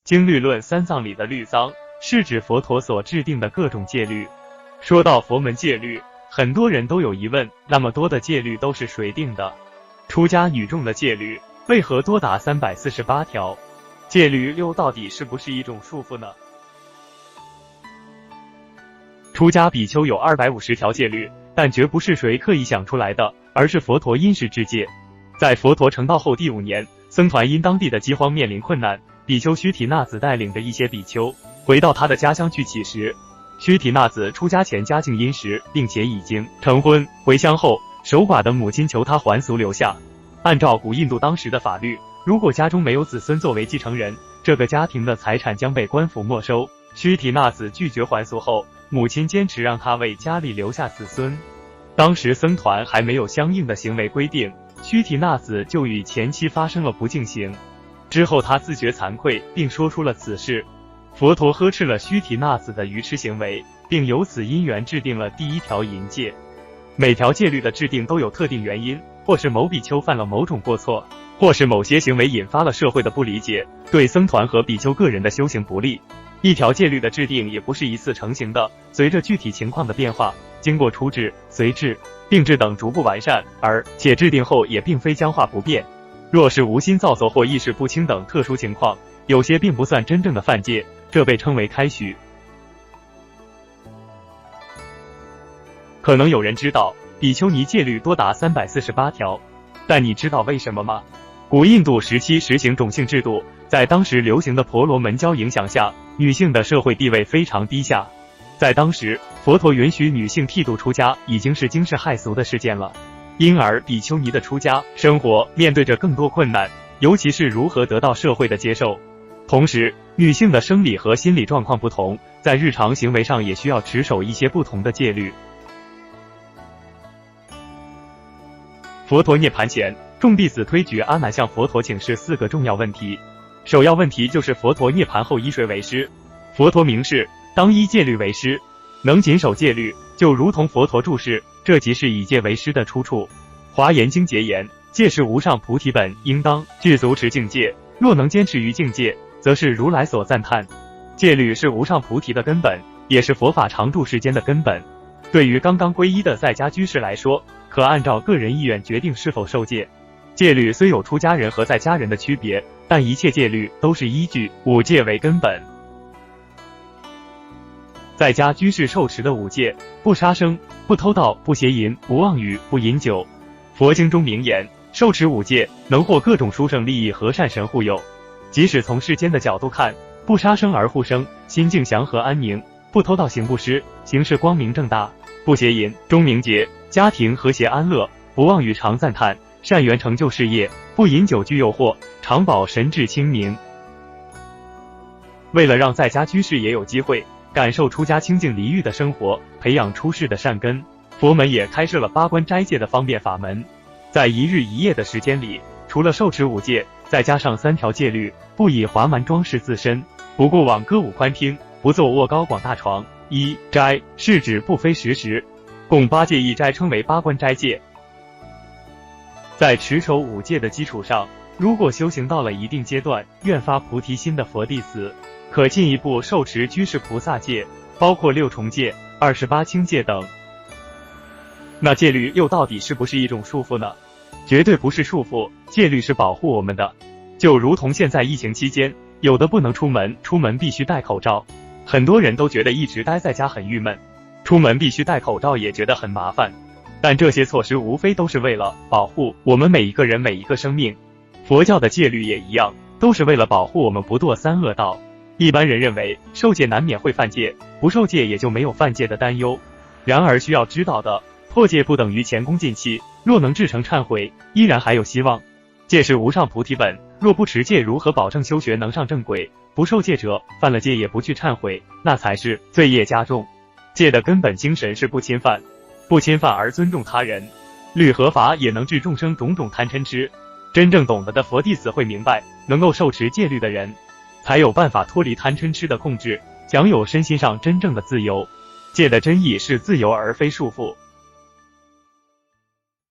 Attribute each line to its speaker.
Speaker 1: 经律论三藏里的律藏，是指佛陀所制定的各种戒律。说到佛门戒律，很多人都有疑问，那么多的戒律都是谁定的？出家女众的戒律为何多达348条？戒律又到底是不是一种束缚呢？出家比丘有250条戒律，但绝不是谁刻意想出来的，而是佛陀因时制戒。在佛陀成道后第5年，僧团因当地的饥荒面临困难，比丘须提那子带领着一些比丘回到他的家乡去乞食。须提那子出家前家境殷实，并且已经成婚，回乡后守寡的母亲求他还俗留下。按照古印度当时的法律，如果家中没有子孙作为继承人，这个家庭的财产将被官府没收。须提那子拒绝还俗后，母亲坚持让他为家里留下子孙。当时僧团还没有相应的行为规定，须提那子就与前妻发生了不敬行。之后他自觉惭愧，并说出了此事。佛陀呵斥了须提那子的愚痴行为，并由此因缘制定了第1条淫戒。每条戒律的制定都有特定原因，或是某比丘犯了某种过错，或是某些行为引发了社会的不理解，对僧团和比丘个人的修行不利。一条戒律的制定也不是一次成型的，随着具体情况的变化，经过初制、随制、并制等逐步完善，而且制定后也并非僵化不变。若是无心造作或意识不清等特殊情况，有些并不算真正的犯戒，这被称为开许。可能有人知道比丘尼戒律多达348条，但你知道为什么吗？古印度时期实行种姓制度，在当时流行的婆罗门教影响下，女性的社会地位非常低下。在当时，佛陀允许女性剃度出家已经是惊世骇俗的事件了，因而比丘尼的出家生活面对着更多困难，尤其是如何得到社会的接受。同时，女性的生理和心理状况不同，在日常行为上也需要持守一些不同的戒律。佛陀涅槃前，众弟子推举阿难向佛陀请示4个重要问题。首要问题就是佛陀涅槃后依谁为师？佛陀明示，当依戒律为师，能谨守戒律，就如同佛陀注释，这即是以戒为师的出处。华严经节言，戒是无上菩提本，应当具足持境界，若能坚持于境界，则是如来所赞叹。戒律是无上菩提的根本，也是佛法常住世间的根本。对于刚刚皈依的在家居士来说，可按照个人意愿决定是否受戒。戒律虽有出家人和在家人的区别，但一切戒律都是依据5戒为根本。在家居士受持的5戒：不杀生、不偷盗、不邪淫、不妄语、不饮酒。佛经中明言，受持5戒能获各种殊胜利益和善神护佑。即使从世间的角度看，不杀生而护生，心境祥和安宁；不偷盗行布施，行事光明正大；不邪淫，终名节，家庭和谐安乐；不妄语，常赞叹，善缘成就事业；不饮酒具诱惑，常保神智清明。为了让在家居士也有机会感受出家清净离欲的生活，培养出世的善根，佛门也开设了8关斋戒的方便法门。在1日1夜的时间里，除了受持5戒，再加上3条戒律：不以华蛮装饰自身，不过往歌舞欢听，不坐卧高广大床。1斋是指不非时时，共8戒1斋称为8关斋戒。在持守5戒的基础上，如果修行到了一定阶段，愿发菩提心的佛弟子，可进一步受持居士菩萨戒，包括6重戒、28轻戒等。那戒律又到底是不是一种束缚呢？绝对不是束缚，戒律是保护我们的。就如同现在疫情期间，有的不能出门，出门必须戴口罩。很多人都觉得一直待在家很郁闷，出门必须戴口罩也觉得很麻烦。但这些措施无非都是为了保护我们每一个人每一个生命。佛教的戒律也一样，都是为了保护我们不堕3恶道。一般人认为受戒难免会犯戒，不受戒也就没有犯戒的担忧。然而需要知道的，破戒不等于前功尽弃，若能至诚忏悔，依然还有希望。戒是无上菩提本，若不持戒，如何保证修学能上正轨？不受戒者，犯了戒也不去忏悔，那才是罪业加重。戒的根本精神是不侵犯，不侵犯而尊重他人。律和法也能治众生种种贪嗔痴。真正懂得的佛弟子会明白，能够受持戒律的人，才有办法脱离贪嗔痴的控制，享有身心上真正的自由。戒的真意是自由而非束缚。